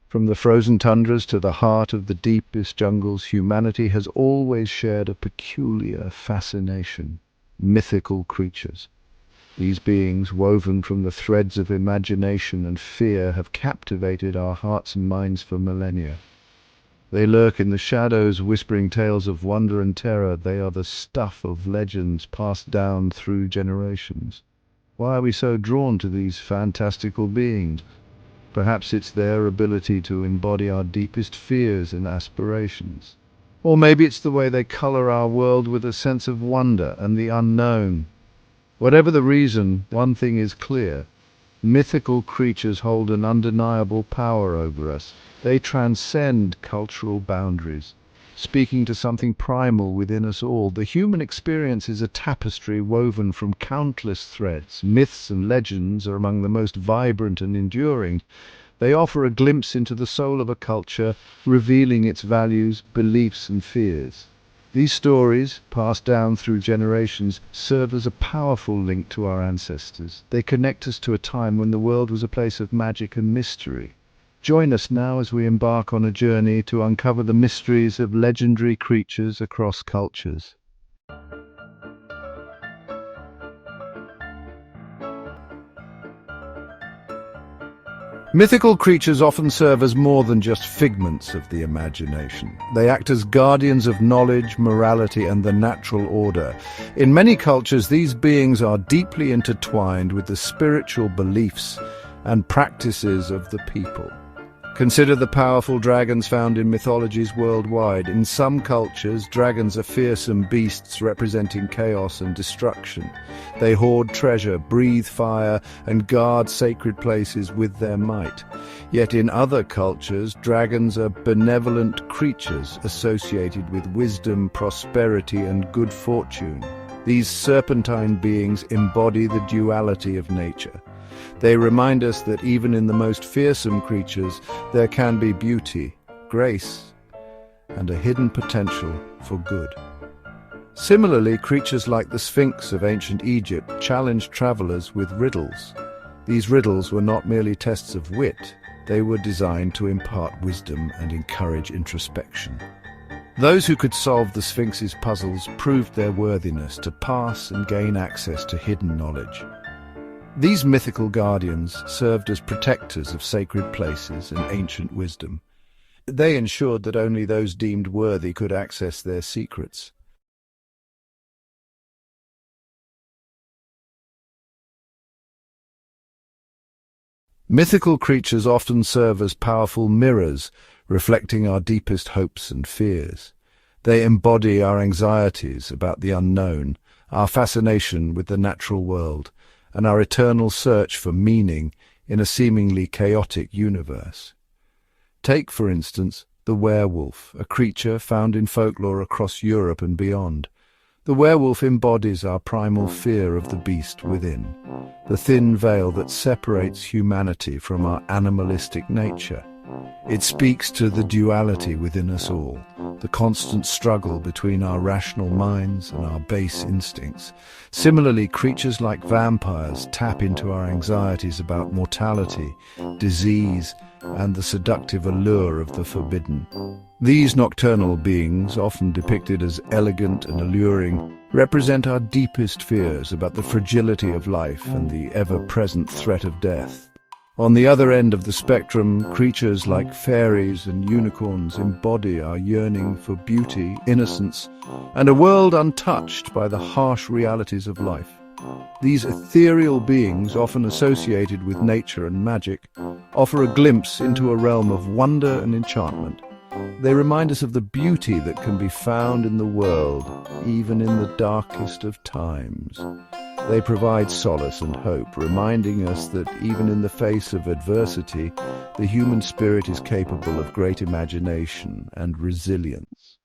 From the frozen tundras to the heart of the deepest jungles, humanity has always shared a peculiar fascination. Mythical creatures. These beings, woven from the threads of imagination and fear, have captivated our hearts and minds for millennia. They lurk in the shadows, whispering tales of wonder and terror. They are the stuff of legends passed down through generations. Why are we so drawn to these fantastical beings? Perhaps it's their ability to embody our deepest fears and aspirations. Or maybe it's the way they color our world with a sense of wonder and the unknown. Whatever the reason, one thing is clear. Mythical creatures hold an undeniable power over us. They transcend cultural boundaries, speaking to something primal within us all. The human experience is a tapestry woven from countless threads. Myths and legends are among the most vibrant and enduring. They offer a glimpse into the soul of a culture, revealing its values, beliefs, and fears. These stories, passed down through generations, serve as a powerful link to our ancestors. They connect us to a time when the world was a place of magic and mystery. Join us now as we embark on a journey to uncover the mysteries of legendary creatures across cultures. Mythical creatures often serve as more than just figments of the imagination. They act as guardians of knowledge, morality, and the natural order. In many cultures, these beings are deeply intertwined with the spiritual beliefs and practices of the people. Consider the powerful dragons found in mythologies worldwide. In some cultures, dragons are fearsome beasts representing chaos and destruction. They hoard treasure, breathe fire, and guard sacred places with their might. Yet in other cultures, dragons are benevolent creatures associated with wisdom, prosperity, and good fortune. These serpentine beings embody the duality of nature. They remind us that even in the most fearsome creatures, there can be beauty, grace, and a hidden potential for good. Similarly, creatures like the Sphinx of ancient Egypt challenged travelers with riddles. These riddles were not merely tests of wit, they were designed to impart wisdom and encourage introspection. Those who could solve the Sphinx's puzzles proved their worthiness to pass and gain access to hidden knowledge. These mythical guardians served as protectors of sacred places and ancient wisdom. They ensured that only those deemed worthy could access their secrets. Mythical creatures often serve as powerful mirrors, reflecting our deepest hopes and fears. They embody our anxieties about the unknown, our fascination with the natural world, and our eternal search for meaning in a seemingly chaotic universe. Take, for instance, the werewolf, a creature found in folklore across Europe and beyond. The werewolf embodies our primal fear of the beast within, the thin veil that separates humanity from our animalistic nature. It speaks to the duality within us all, the constant struggle between our rational minds and our base instincts. Similarly, creatures like vampires tap into our anxieties about mortality, disease, and the seductive allure of the forbidden. These nocturnal beings, often depicted as elegant and alluring, represent our deepest fears about the fragility of life and the ever-present threat of death. On the other end of the spectrum, creatures like fairies and unicorns embody our yearning for beauty, innocence, and a world untouched by the harsh realities of life. These ethereal beings, often associated with nature and magic, offer a glimpse into a realm of wonder and enchantment. They remind us of the beauty that can be found in the world, even in the darkest of times. They provide solace and hope, reminding us that even in the face of adversity, the human spirit is capable of great imagination and resilience.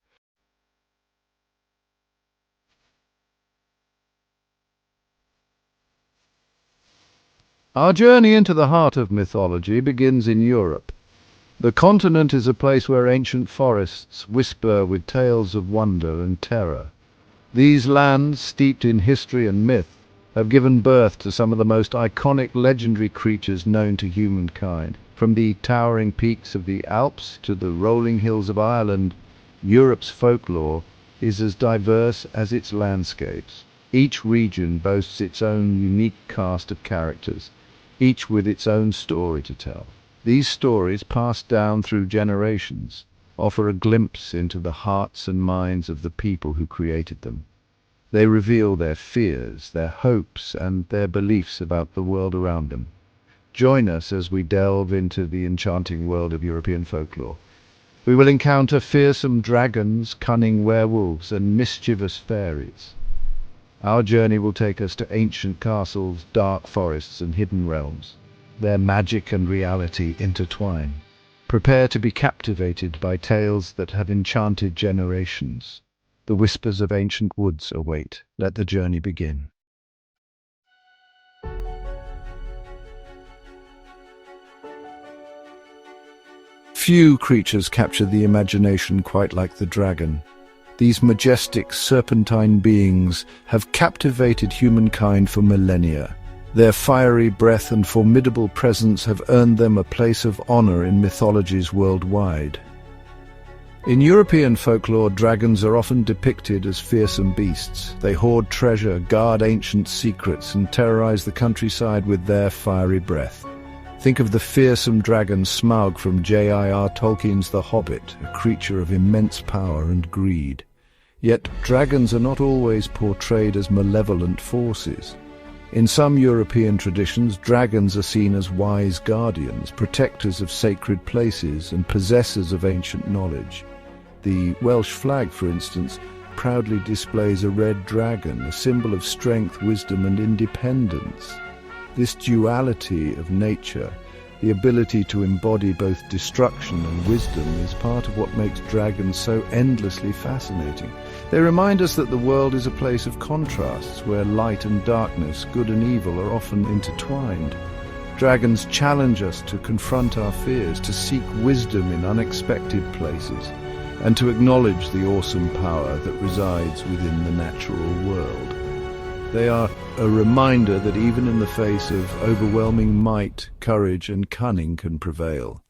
Our journey into the heart of mythology begins in Europe. The continent is a place where ancient forests whisper with tales of wonder and terror. These lands, steeped in history and myth, have given birth to some of the most iconic legendary creatures known to humankind. From the towering peaks of the Alps to the rolling hills of Ireland, Europe's folklore is as diverse as its landscapes. Each region boasts its own unique cast of characters, each with its own story to tell. These stories, passed down through generations, offer a glimpse into the hearts and minds of the people who created them. They reveal their fears, their hopes, and their beliefs about the world around them. Join us as we delve into the enchanting world of European folklore. We will encounter fearsome dragons, cunning werewolves, and mischievous fairies. Our journey will take us to ancient castles, dark forests, and hidden realms. Their magic and reality intertwine. Prepare to be captivated by tales that have enchanted generations. The whispers of ancient woods await. Let the journey begin. Few creatures capture the imagination quite like the dragon. These majestic, serpentine beings have captivated humankind for millennia. Their fiery breath and formidable presence have earned them a place of honor in mythologies worldwide. In European folklore, dragons are often depicted as fearsome beasts. They hoard treasure, guard ancient secrets, and terrorize the countryside with their fiery breath. Think of the fearsome dragon Smaug from J.R.R. Tolkien's The Hobbit, a creature of immense power and greed. Yet dragons are not always portrayed as malevolent forces. In some European traditions, dragons are seen as wise guardians, protectors of sacred places, and possessors of ancient knowledge. The Welsh flag, for instance, proudly displays a red dragon, a symbol of strength, wisdom, and independence. This duality of nature, the ability to embody both destruction and wisdom, is part of what makes dragons so endlessly fascinating. They remind us that the world is a place of contrasts, where light and darkness, good and evil, are often intertwined. Dragons challenge us to confront our fears, to seek wisdom in unexpected places, and to acknowledge the awesome power that resides within the natural world. They are a reminder that even in the face of overwhelming might, courage and cunning can prevail.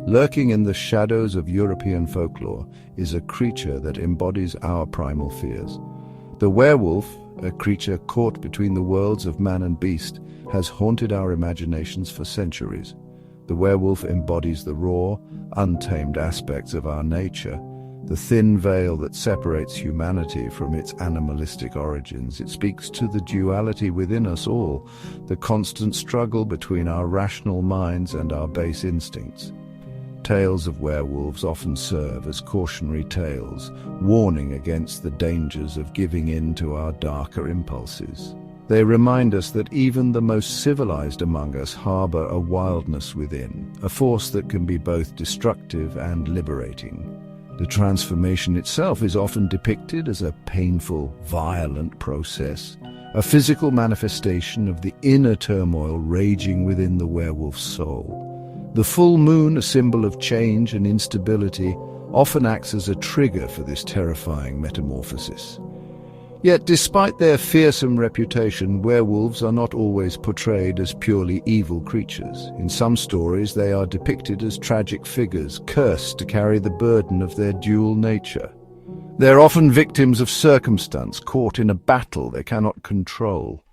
Lurking in the shadows of European folklore is a creature that embodies our primal fears. The werewolf, a creature caught between the worlds of man and beast, has haunted our imaginations for centuries. The werewolf embodies the raw, untamed aspects of our nature, the thin veil that separates humanity from its animalistic origins. It speaks to the duality within us all, the constant struggle between our rational minds and our base instincts. Tales of werewolves often serve as cautionary tales, warning against the dangers of giving in to our darker impulses. They remind us that even the most civilized among us harbor a wildness within, a force that can be both destructive and liberating. The transformation itself is often depicted as a painful, violent process, a physical manifestation of the inner turmoil raging within the werewolf's soul. The full moon, a symbol of change and instability, often acts as a trigger for this terrifying metamorphosis. Yet, despite their fearsome reputation, werewolves are not always portrayed as purely evil creatures. In some stories, they are depicted as tragic figures, cursed to carry the burden of their dual nature. They're often victims of circumstance, caught in a battle they cannot control.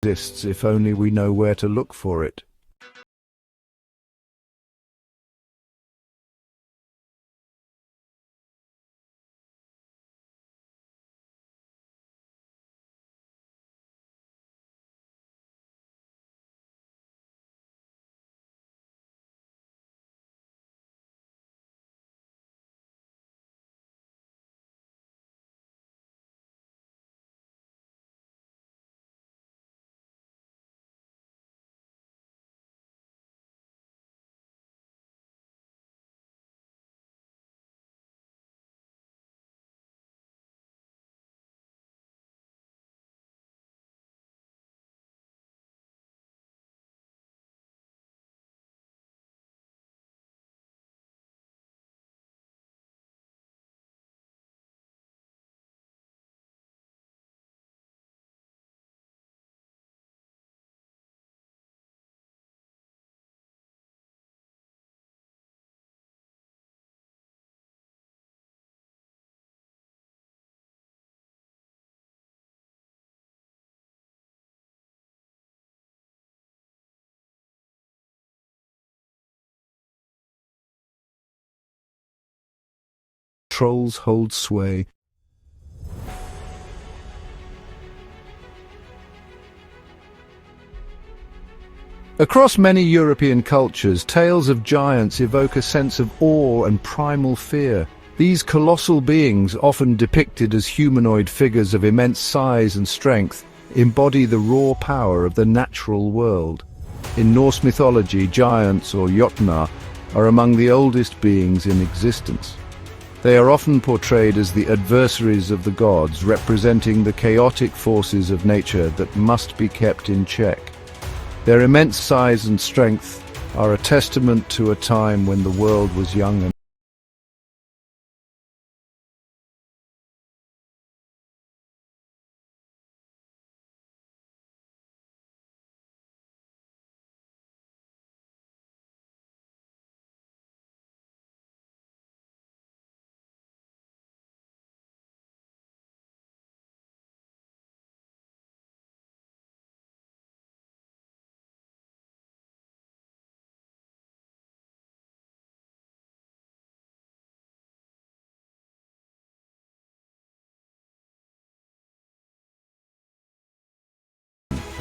exists if only we know where to look for it. Trolls hold sway. Across many European cultures, tales of giants evoke a sense of awe and primal fear. These colossal beings, often depicted as humanoid figures of immense size and strength, embody the raw power of the natural world. In Norse mythology, giants, or Jotnar, are among the oldest beings in existence. They are often portrayed as the adversaries of the gods, representing the chaotic forces of nature that must be kept in check. Their immense size and strength are a testament to a time when the world was young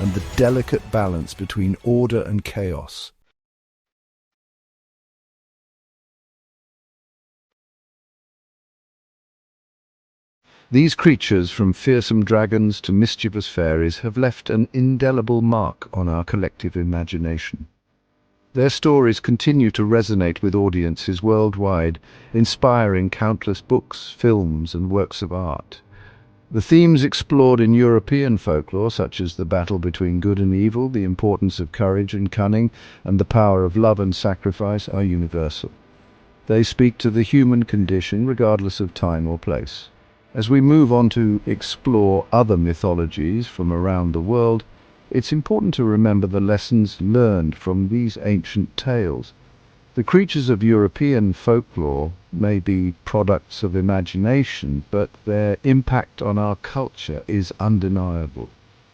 and the delicate balance between order and chaos. These creatures, from fearsome dragons to mischievous fairies, have left an indelible mark on our collective imagination. Their stories continue to resonate with audiences worldwide, inspiring countless books, films, and works of art. The themes explored in European folklore, such as the battle between good and evil, the importance of courage and cunning, and the power of love and sacrifice, are universal. They speak to the human condition regardless of time or place. As we move on to explore other mythologies from around the world, it's important to remember the lessons learned from these ancient tales. The creatures of European folklore may be products of imagination, but their impact on our culture is undeniable.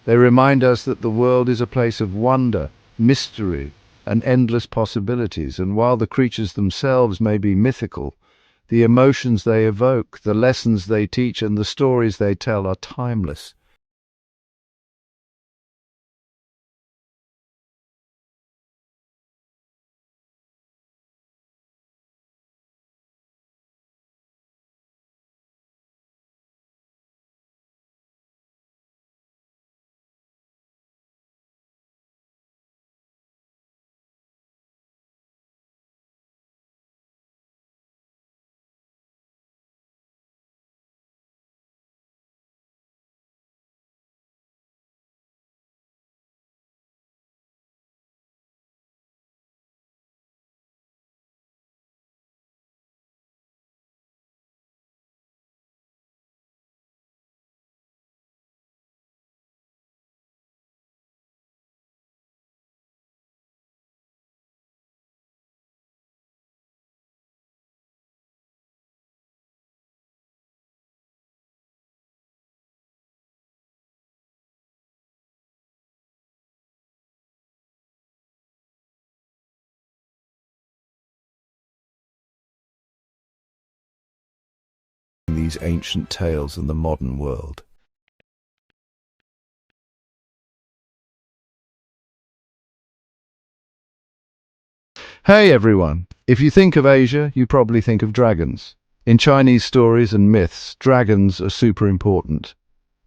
They remind us that the world is a place of wonder, mystery, and endless possibilities, and while the creatures themselves may be mythical, the emotions they evoke, the lessons they teach, and the stories they tell are timeless. these ancient tales in the modern world. Hey everyone! If you think of Asia, you probably think of dragons. In Chinese stories and myths, dragons are super important.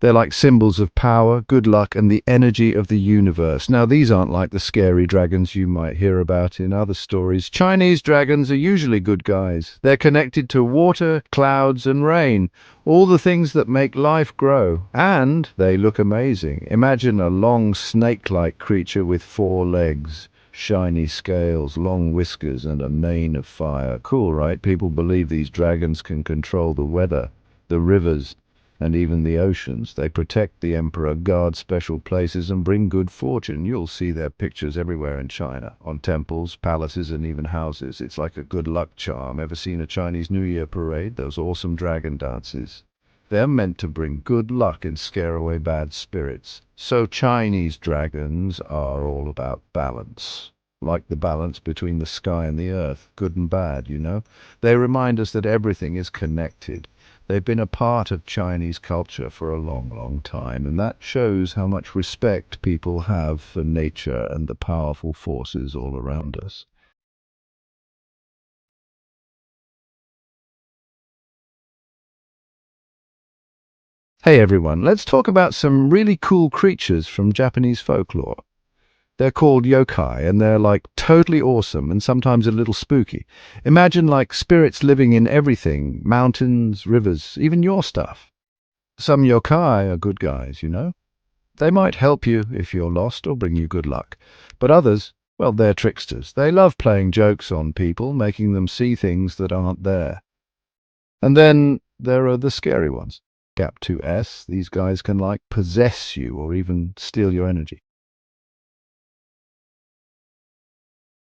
They're like symbols of power, good luck, and the energy of the universe. Now, these aren't like the scary dragons you might hear about in other stories. Chinese dragons are usually good guys. They're connected to water, clouds, and rain, all the things that make life grow. And they look amazing. Imagine a long snake-like creature with 4 legs, shiny scales, long whiskers, and a mane of fire. Cool, right? People believe these dragons can control the weather, the rivers, and even the oceans. They protect the emperor, guard special places, and bring good fortune. You'll see their pictures everywhere in China, on temples, palaces, and even houses. It's like a good luck charm. Ever seen a Chinese New Year parade? Those awesome dragon dances. They're meant to bring good luck and scare away bad spirits. So Chinese dragons are all about balance. Like the balance between the sky and the earth, good and bad, you know? They remind us that everything is connected. They've been a part of Chinese culture for a long, long time, and that shows how much respect people have for nature and the powerful forces all around us. Hey everyone, let's talk about some really cool creatures from Japanese folklore. They're called yokai, and they're like totally awesome and sometimes a little spooky. Imagine like spirits living in everything, mountains, rivers, even your stuff. Some yokai are good guys, you know? They might help you if you're lost or bring you good luck. But others, well, they're tricksters. They love playing jokes on people, making them see things that aren't there. And then there are the scary ones. Gap 2S, these guys can like possess you or even steal your energy.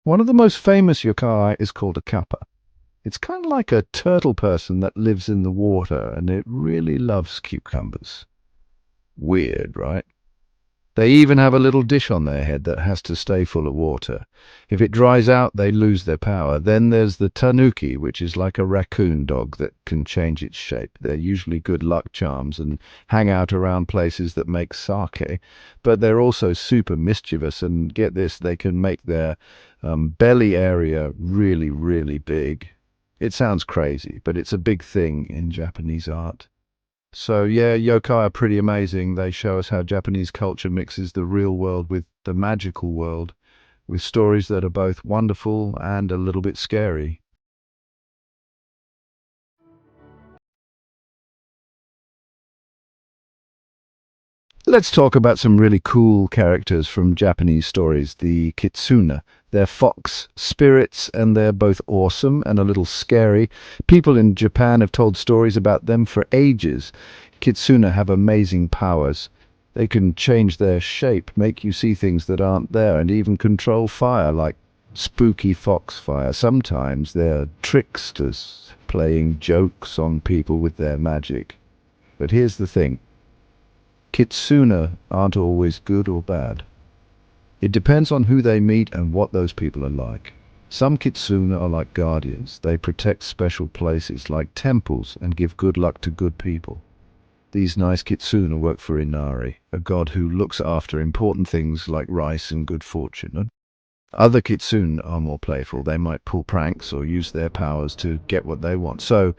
One of the most famous yokai is called a kappa. It's kind of like a turtle person that lives in the water, and it really loves cucumbers. Weird, right? They even have a little dish on their head that has to stay full of water. If it dries out, they lose their power. Then there's the tanuki, which is like a raccoon dog that can change its shape. They're usually good luck charms and hang out around places that make sake. But they're also super mischievous, and get this, they can make their belly area really, really big. It sounds crazy, but it's a big thing in Japanese art. So yeah, yokai are pretty amazing. They show us how Japanese culture mixes the real world with the magical world, with stories that are both wonderful and a little bit scary. Let's talk about some really cool characters from Japanese stories, the kitsune. They're fox spirits, and they're both awesome and a little scary. People in Japan have told stories about them for ages. Kitsune have amazing powers. They can change their shape, make you see things that aren't there, and even control fire, like spooky foxfire. Sometimes they're tricksters, playing jokes on people with their magic. But here's the thing. Kitsune aren't always good or bad. It depends on who they meet and what those people are like. Some kitsune are like guardians. They protect special places like temples and give good luck to good people. These nice kitsune work for Inari, a god who looks after important things like rice and good fortune. Other kitsune are more playful. They might pull pranks or use their powers to get what they want. So,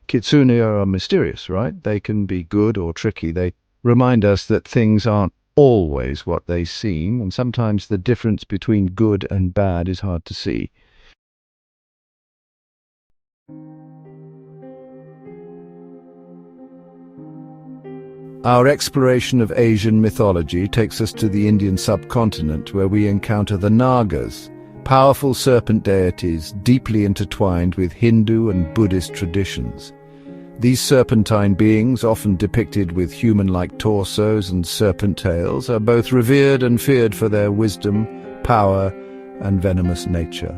kitsune are mysterious, right? They can be good or tricky. They remind us that things aren't always what they seem, and sometimes the difference between good and bad is hard to see. Our exploration of Asian mythology takes us to the Indian subcontinent, where we encounter the Nagas, powerful serpent deities deeply intertwined with Hindu and Buddhist traditions. These serpentine beings, often depicted with human-like torsos and serpent tails, are both revered and feared for their wisdom, power, and venomous nature.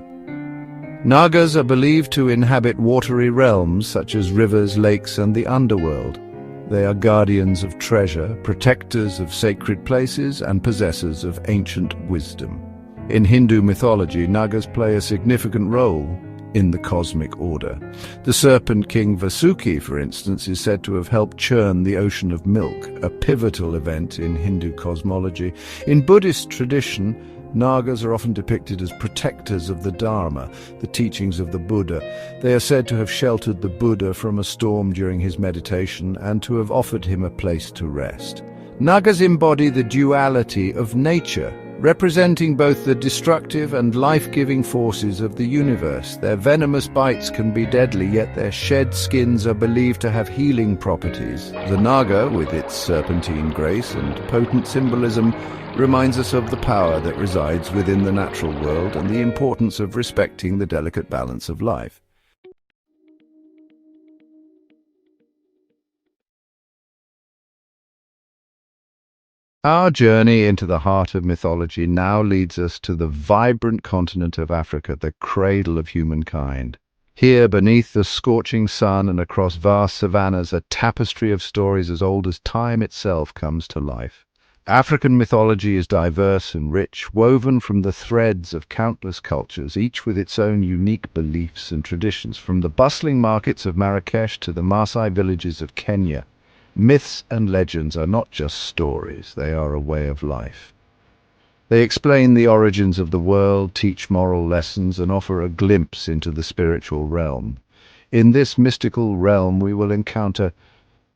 Nagas are believed to inhabit watery realms such as rivers, lakes, and the underworld. They are guardians of treasure, protectors of sacred places, and possessors of ancient wisdom. In Hindu mythology, Nagas play a significant role. in the cosmic order. The Serpent King Vasuki, for instance, is said to have helped churn the ocean of milk, a pivotal event in Hindu cosmology. In Buddhist tradition, Nagas are often depicted as protectors of the Dharma, the teachings of the Buddha. They are said to have sheltered the Buddha from a storm during his meditation and to have offered him a place to rest. Nagas embody the duality of nature, representing both the destructive and life-giving forces of the universe. Their venomous bites can be deadly, yet their shed skins are believed to have healing properties. The Naga, with its serpentine grace and potent symbolism, reminds us of the power that resides within the natural world and the importance of respecting the delicate balance of life. Our journey into the heart of mythology now leads us to the vibrant continent of Africa, the cradle of humankind. Here, beneath the scorching sun and across vast savannas, a tapestry of stories as old as time itself comes to life. African mythology is diverse and rich, woven from the threads of countless cultures, each with its own unique beliefs and traditions. From the bustling markets of Marrakesh to the Maasai villages of Kenya, myths and legends are not just stories, they are a way of life. They explain the origins of the world, teach moral lessons, and offer a glimpse into the spiritual realm. In this mystical realm we will encounter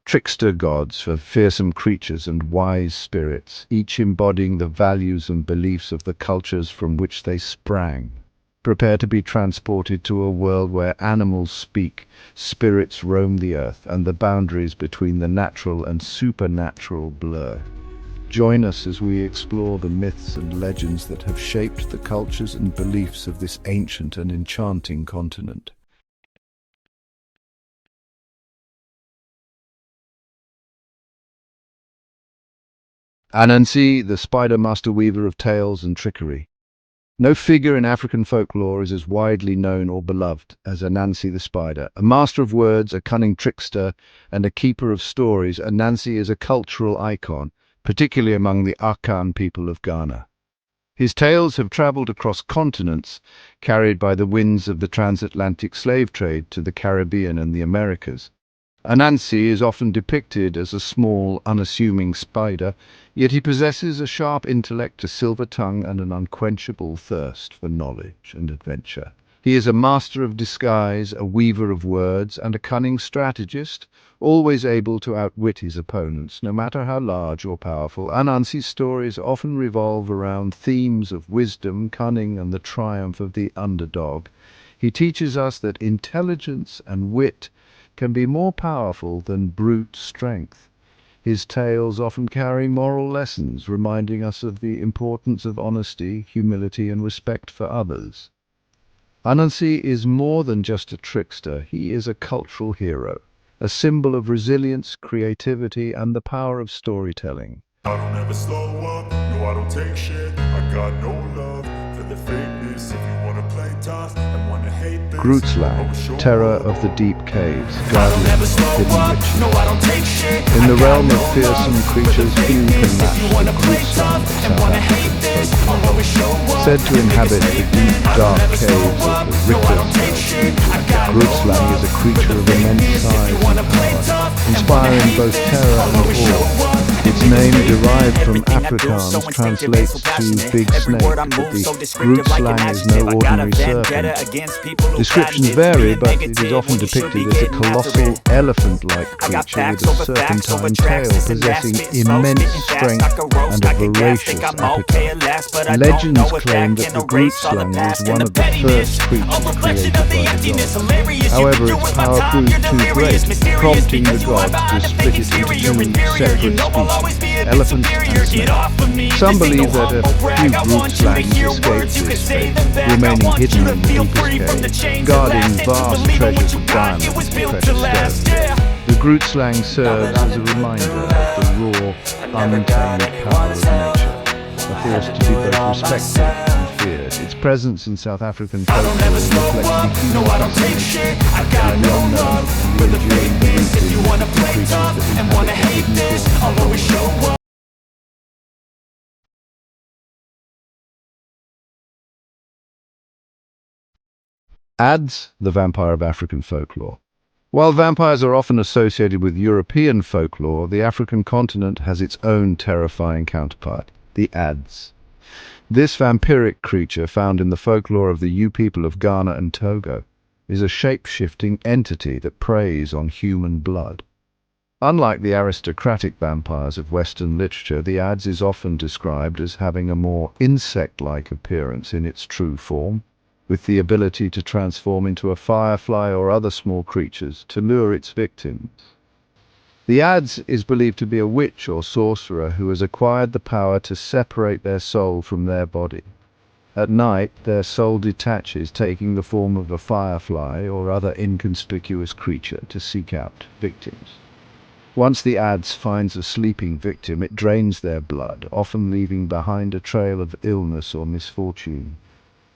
trickster gods, fearsome creatures and wise spirits, each embodying the values and beliefs of the cultures from which they sprang. Prepare to be transported to a world where animals speak, spirits roam the earth, and the boundaries between the natural and supernatural blur. Join us as we explore the myths and legends that have shaped the cultures and beliefs of this ancient and enchanting continent. Anansi, the spider master weaver of tales and trickery. No figure in African folklore is as widely known or beloved as Anansi the spider. A master of words, a cunning trickster, and a keeper of stories, Anansi is a cultural icon, particularly among the Akan people of Ghana. His tales have traveled across continents, carried by the winds of the transatlantic slave trade to the Caribbean and the Americas. Anansi is often depicted as a small, unassuming spider, yet he possesses a sharp intellect, a silver tongue, and an unquenchable thirst for knowledge and adventure. He is a master of disguise, a weaver of words, and a cunning strategist, always able to outwit his opponents, no matter how large or powerful. Anansi's stories often revolve around themes of wisdom, cunning, and the triumph of the underdog. He teaches us that intelligence and wit can be more powerful than brute strength. His tales often carry moral lessons, reminding us of the importance of honesty, humility, and respect for others. Anansi is more than just a trickster, he is a cultural hero, a symbol of resilience, creativity, and the power of storytelling. I don't ever slow up, no I don't take shit. I got no love for the fakeness. If you wanna play tough and wanna hate this, Grootslang, terror of the deep caves, guardian of hidden riches. no I don't take shit. In the realm of fearsome creatures, few can match the Grootslang of South African folklore. Said to inhabit the deep, dark caves of the Richter, Grootslang is a creature of immense size and power, inspiring both terror and awe. Its name, derived from Afrikaans, translates to big snake, but the Grootslang is no ordinary serpent. Descriptions vary, but it is often depicted as a colossal elephant-like creature with a serpentine tail, possessing immense strength and a voracious appetite. Legends claim that the Grootslang was one of the first creatures created by the gods. However, its power proved too great, prompting the gods to split it into two separate species, elephant and snake. Some believe that a few Grootslangs escaped this fate, remaining hidden in the deepest caves, guarding vast treasures of diamonds and precious stones. The Grootslang serves as a reminder of the raw, untamed power of nature, a force to be both respected and feared. Its presence in South African folklore reflects the human fascination with the unknown and the enduring belief in the creatures that inhabit the hidden corners. Adds the vampire of African folklore. While vampires are often associated with European folklore, the African continent has its own terrifying counterpart, the Adds. This vampiric creature, found in the folklore of the people of Ghana and Togo, is a shape-shifting entity that preys on human blood. Unlike the aristocratic vampires of Western literature, the Adds is often described as having a more insect-like appearance in its true form, with the ability to transform into a firefly or other small creatures to lure its victims. The Adds is believed to be a witch or sorcerer who has acquired the power to separate their soul from their body. At night, their soul detaches, taking the form of a firefly or other inconspicuous creature to seek out victims. Once the Adds finds a sleeping victim, it drains their blood, often leaving behind a trail of illness or misfortune.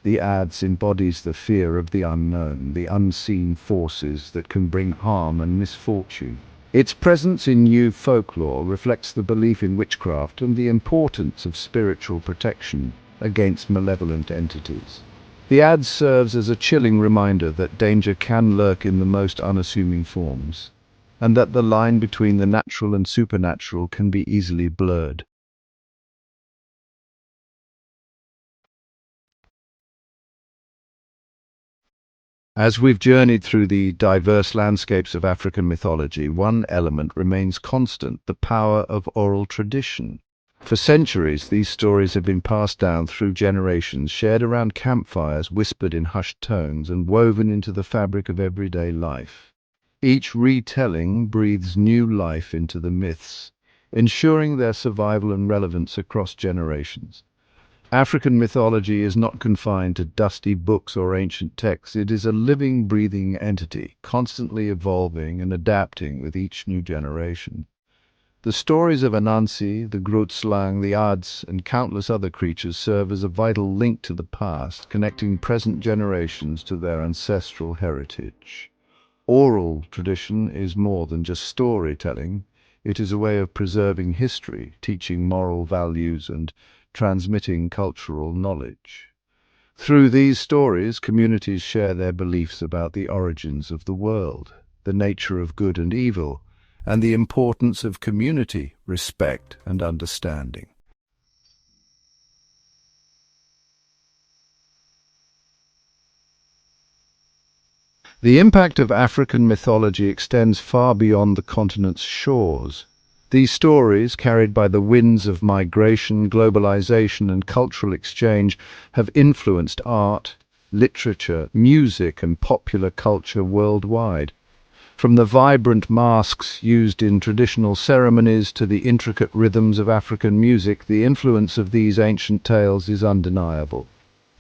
The Adds embodies the fear of the unknown, the unseen forces that can bring harm and misfortune. Its presence in new folklore reflects the belief in witchcraft and the importance of spiritual protection against malevolent entities. The Adds serves as a chilling reminder that danger can lurk in the most unassuming forms, and that the line between the natural and supernatural can be easily blurred. As we've journeyed through the diverse landscapes of African mythology, one element remains constant: the power of oral tradition. For centuries, these stories have been passed down through generations, shared around campfires, whispered in hushed tones, and woven into the fabric of everyday life. Each retelling breathes new life into the myths, ensuring their survival and relevance across generations. African mythology is not confined to dusty books or ancient texts. It is a living, breathing entity, constantly evolving and adapting with each new generation. The stories of Anansi, the Grootslang, the Adds, and countless other creatures serve as a vital link to the past, connecting present generations to their ancestral heritage. Oral tradition is more than just storytelling. It is a way of preserving history, teaching moral values, and transmitting cultural knowledge. Through these stories, communities share their beliefs about the origins of the world, the nature of good and evil, and the importance of community, respect, and understanding. The impact of African mythology extends far beyond the continent's shores. These stories, carried by the winds of migration, globalization, and cultural exchange, have influenced art, literature, music, and popular culture worldwide. From the vibrant masks used in traditional ceremonies to the intricate rhythms of African music, the influence of these ancient tales is undeniable.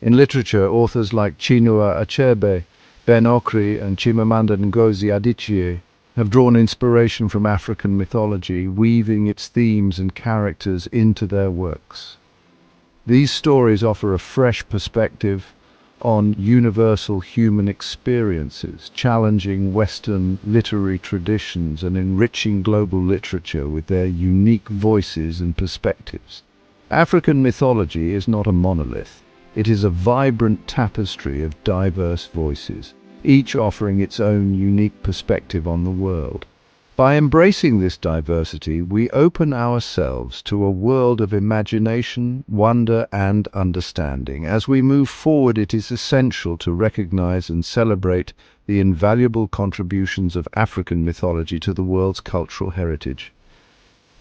In literature, authors like Chinua Achebe, Ben Okri, and Chimamanda Ngozi Adichie have drawn inspiration from African mythology, weaving its themes and characters into their works. These stories offer a fresh perspective on universal human experiences, challenging Western literary traditions and enriching global literature with their unique voices and perspectives. African mythology is not a monolith. It is a vibrant tapestry of diverse voices, each offering its own unique perspective on the world. By embracing this diversity, we open ourselves to a world of imagination, wonder, and understanding. As we move forward, it is essential to recognize and celebrate the invaluable contributions of African mythology to the world's cultural heritage.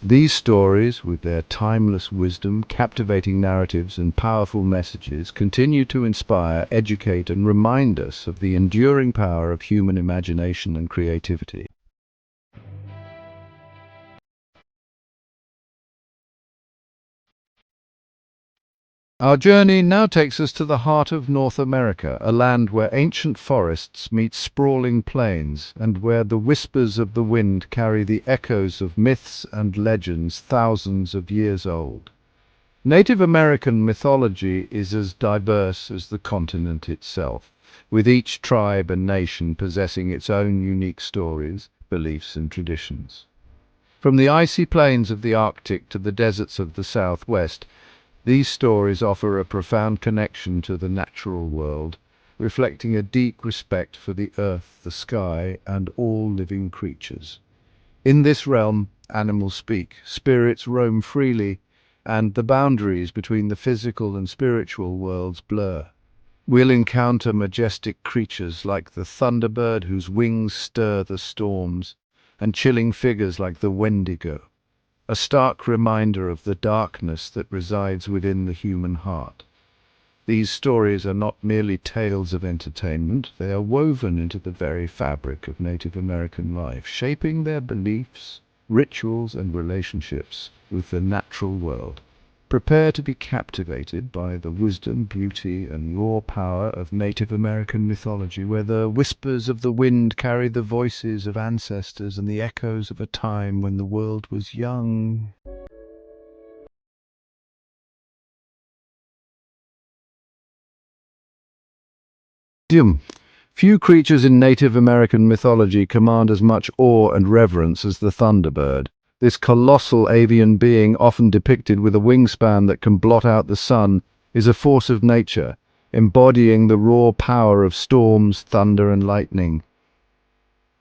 These stories, with their timeless wisdom, captivating narratives, and powerful messages, continue to inspire, educate, and remind us of the enduring power of human imagination and creativity. Our journey now takes us to the heart of North America, a land where ancient forests meet sprawling plains, and where the whispers of the wind carry the echoes of myths and legends thousands of years old. Native American mythology is as diverse as the continent itself, with each tribe and nation possessing its own unique stories, beliefs, and traditions. From the icy plains of the Arctic to the deserts of the Southwest, these stories offer a profound connection to the natural world, reflecting a deep respect for the earth, the sky, and all living creatures. In this realm, animals speak, spirits roam freely, and the boundaries between the physical and spiritual worlds blur. We'll encounter majestic creatures like the Thunderbird whose wings stir the storms, and chilling figures like the Wendigo, a stark reminder of the darkness that resides within the human heart. These stories are not merely tales of entertainment, they are woven into the very fabric of Native American life, shaping their beliefs, rituals, and relationships with the natural world. Prepare to be captivated by the wisdom, beauty, and raw power of Native American mythology, where the whispers of the wind carry the voices of ancestors and the echoes of a time when the world was young. Few creatures in Native American mythology command as much awe and reverence as the Thunderbird. This colossal avian being, often depicted with a wingspan that can blot out the sun, is a force of nature, embodying the raw power of storms, thunder, and lightning.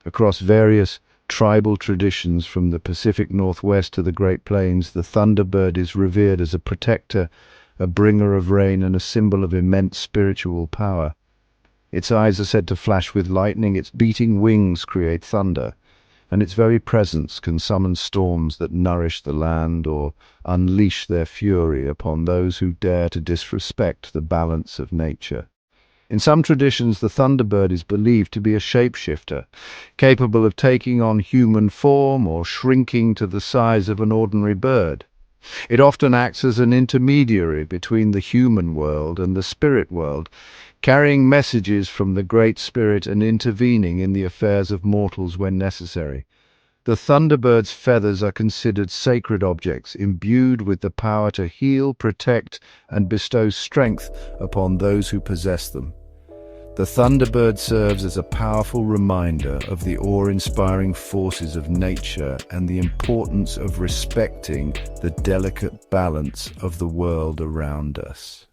Across various tribal traditions from the Pacific Northwest to the Great Plains, the Thunderbird is revered as a protector, a bringer of rain, and a symbol of immense spiritual power. Its eyes are said to flash with lightning, its beating wings create thunder, and its very presence can summon storms that nourish the land or unleash their fury upon those who dare to disrespect the balance of nature. In some traditions, the Thunderbird is believed to be a shapeshifter, capable of taking on human form or shrinking to the size of an ordinary bird. It often acts as an intermediary between the human world and the spirit world, carrying messages from the Great Spirit and intervening in the affairs of mortals when necessary. The Thunderbird's feathers are considered sacred objects, imbued with the power to heal, protect, and bestow strength upon those who possess them. The Thunderbird serves as a powerful reminder of the awe-inspiring forces of nature and the importance of respecting the delicate balance of the world around us.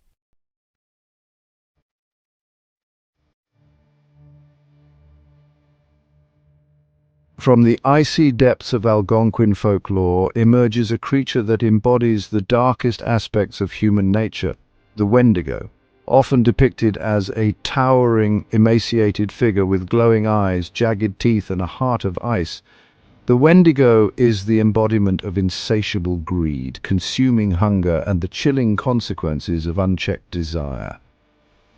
From the icy depths of Algonquin folklore emerges a creature that embodies the darkest aspects of human nature, the Wendigo. Often depicted as a towering, emaciated figure with glowing eyes, jagged teeth, and a heart of ice, the Wendigo is the embodiment of insatiable greed, consuming hunger, and the chilling consequences of unchecked desire.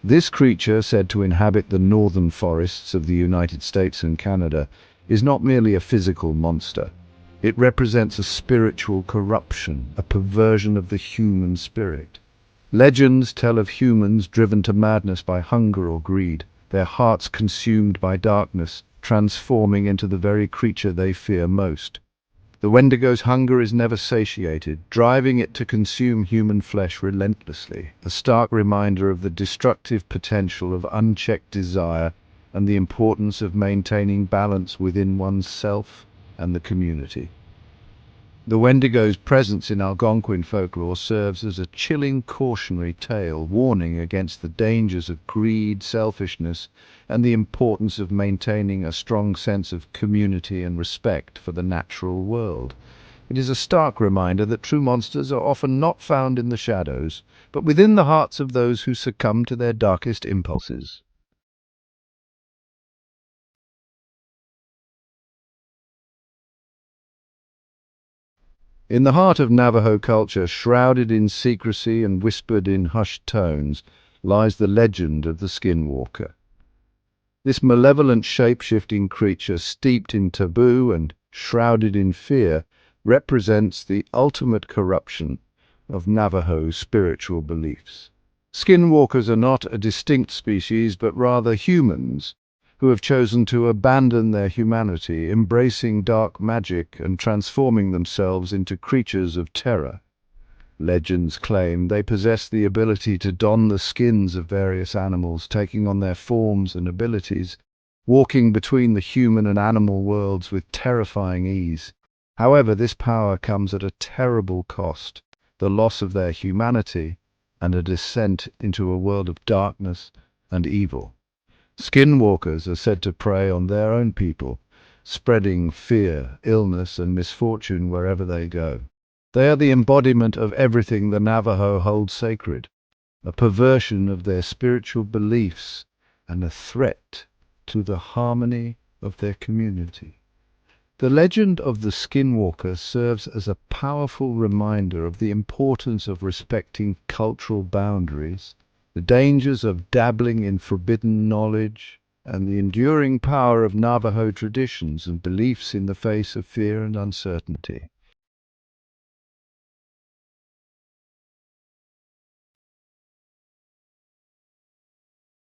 This creature, said to inhabit the northern forests of the United States and Canada, is not merely a physical monster. It represents a spiritual corruption, a perversion of the human spirit. Legends tell of humans driven to madness by hunger or greed, their hearts consumed by darkness, transforming into the very creature they fear most. The Wendigo's hunger is never satiated, driving it to consume human flesh relentlessly, a stark reminder of the destructive potential of unchecked desire and the importance of maintaining balance within oneself and the community. The Wendigo's presence in Algonquin folklore serves as a chilling cautionary tale, warning against the dangers of greed, selfishness, and the importance of maintaining a strong sense of community and respect for the natural world. It is a stark reminder that true monsters are often not found in the shadows, but within the hearts of those who succumb to their darkest impulses. In the heart of Navajo culture, shrouded in secrecy and whispered in hushed tones, lies the legend of the Skinwalker. This malevolent shape-shifting creature, steeped in taboo and shrouded in fear, represents the ultimate corruption of Navajo spiritual beliefs. Skinwalkers are not a distinct species, but rather humans who have chosen to abandon their humanity, embracing dark magic and transforming themselves into creatures of terror. Legends claim they possess the ability to don the skins of various animals, taking on their forms and abilities, walking between the human and animal worlds with terrifying ease. However, this power comes at a terrible cost, the loss of their humanity and a descent into a world of darkness and evil. Skinwalkers are said to prey on their own people, spreading fear, illness, and misfortune wherever they go. They are the embodiment of everything the Navajo holds sacred, a perversion of their spiritual beliefs and a threat to the harmony of their community. The legend of the Skinwalker serves as a powerful reminder of the importance of respecting cultural boundaries, the dangers of dabbling in forbidden knowledge, and the enduring power of Navajo traditions and beliefs in the face of fear and uncertainty.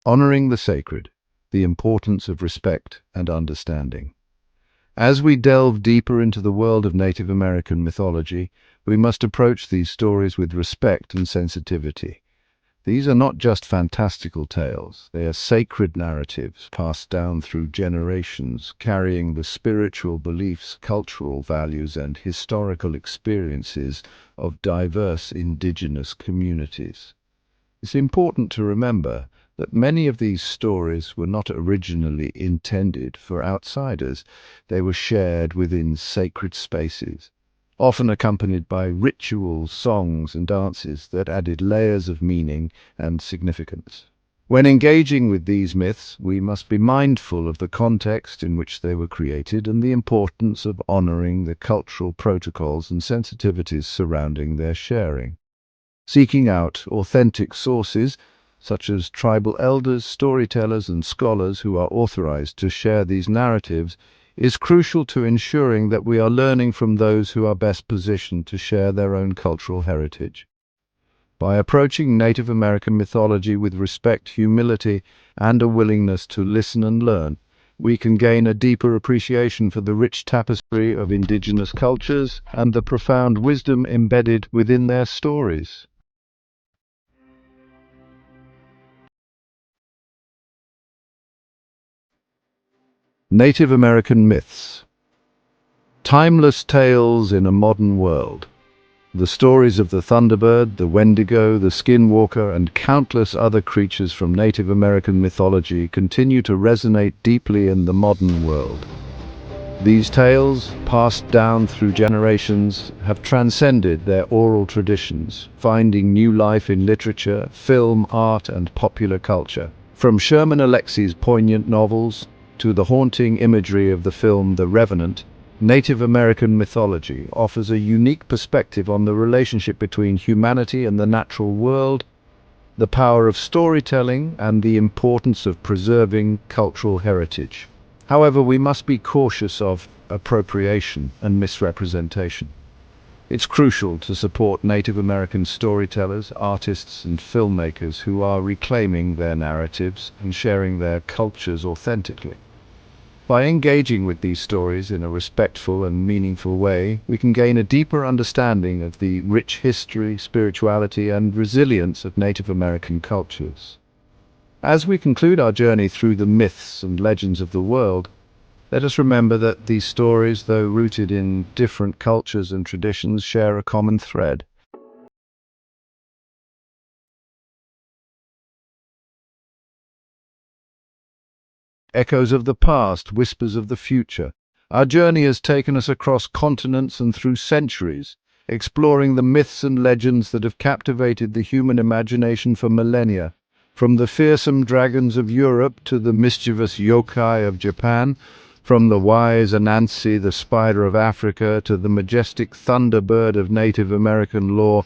Honoring the sacred, the importance of respect and understanding. As we delve deeper into the world of Native American mythology, we must approach these stories with respect and sensitivity. These are not just fantastical tales, they are sacred narratives passed down through generations, carrying the spiritual beliefs, cultural values, and historical experiences of diverse indigenous communities. It's important to remember that many of these stories were not originally intended for outsiders. They were shared within sacred spaces, often accompanied by rituals, songs, and dances that added layers of meaning and significance. When engaging with these myths, we must be mindful of the context in which they were created and the importance of honoring the cultural protocols and sensitivities surrounding their sharing. Seeking out authentic sources, such as tribal elders, storytellers, and scholars who are authorized to share these narratives, is crucial to ensuring that we are learning from those who are best positioned to share their own cultural heritage. By approaching Native American mythology with respect, humility, and a willingness to listen and learn, we can gain a deeper appreciation for the rich tapestry of indigenous cultures and the profound wisdom embedded within their stories. Native American myths. Timeless tales in a modern world. The stories of the Thunderbird, the Wendigo, the Skinwalker, and countless other creatures from Native American mythology continue to resonate deeply in the modern world. These tales, passed down through generations, have transcended their oral traditions, finding new life in literature, film, art, and popular culture. From Sherman Alexie's poignant novels to the haunting imagery of the film The Revenant, Native American mythology offers a unique perspective on the relationship between humanity and the natural world, the power of storytelling, and the importance of preserving cultural heritage. However, we must be cautious of appropriation and misrepresentation. It's crucial to support Native American storytellers, artists, and filmmakers who are reclaiming their narratives and sharing their cultures authentically. By engaging with these stories in a respectful and meaningful way, we can gain a deeper understanding of the rich history, spirituality, and resilience of Native American cultures. As we conclude our journey through the myths and legends of the world, let us remember that these stories, though rooted in different cultures and traditions, share a common thread. Echoes of the past, whispers of the future. Our journey has taken us across continents and through centuries, exploring the myths and legends that have captivated the human imagination for millennia. From the fearsome dragons of Europe to the mischievous yokai of Japan, from the wise Anansi, the spider of Africa, to the majestic Thunderbird of Native American lore,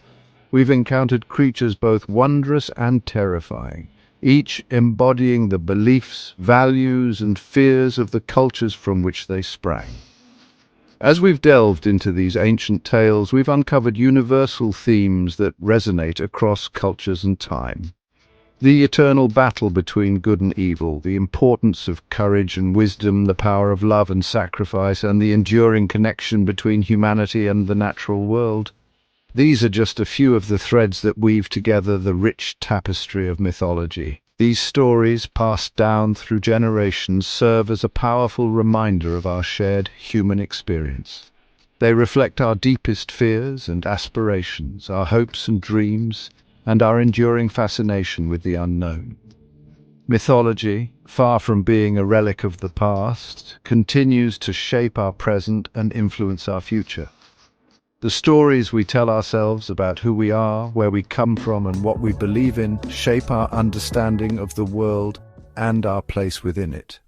we've encountered creatures both wondrous and terrifying, each embodying the beliefs, values, and fears of the cultures from which they sprang. As we've delved into these ancient tales, we've uncovered universal themes that resonate across cultures and time. The eternal battle between good and evil, the importance of courage and wisdom, the power of love and sacrifice, and the enduring connection between humanity and the natural world. These are just a few of the threads that weave together the rich tapestry of mythology. These stories, passed down through generations, serve as a powerful reminder of our shared human experience. They reflect our deepest fears and aspirations, our hopes and dreams, and our enduring fascination with the unknown. Mythology, far from being a relic of the past, continues to shape our present and influence our future. The stories we tell ourselves about who we are, where we come from, and what we believe in shape our understanding of the world and our place within it.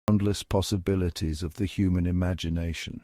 Boundless possibilities of the human imagination.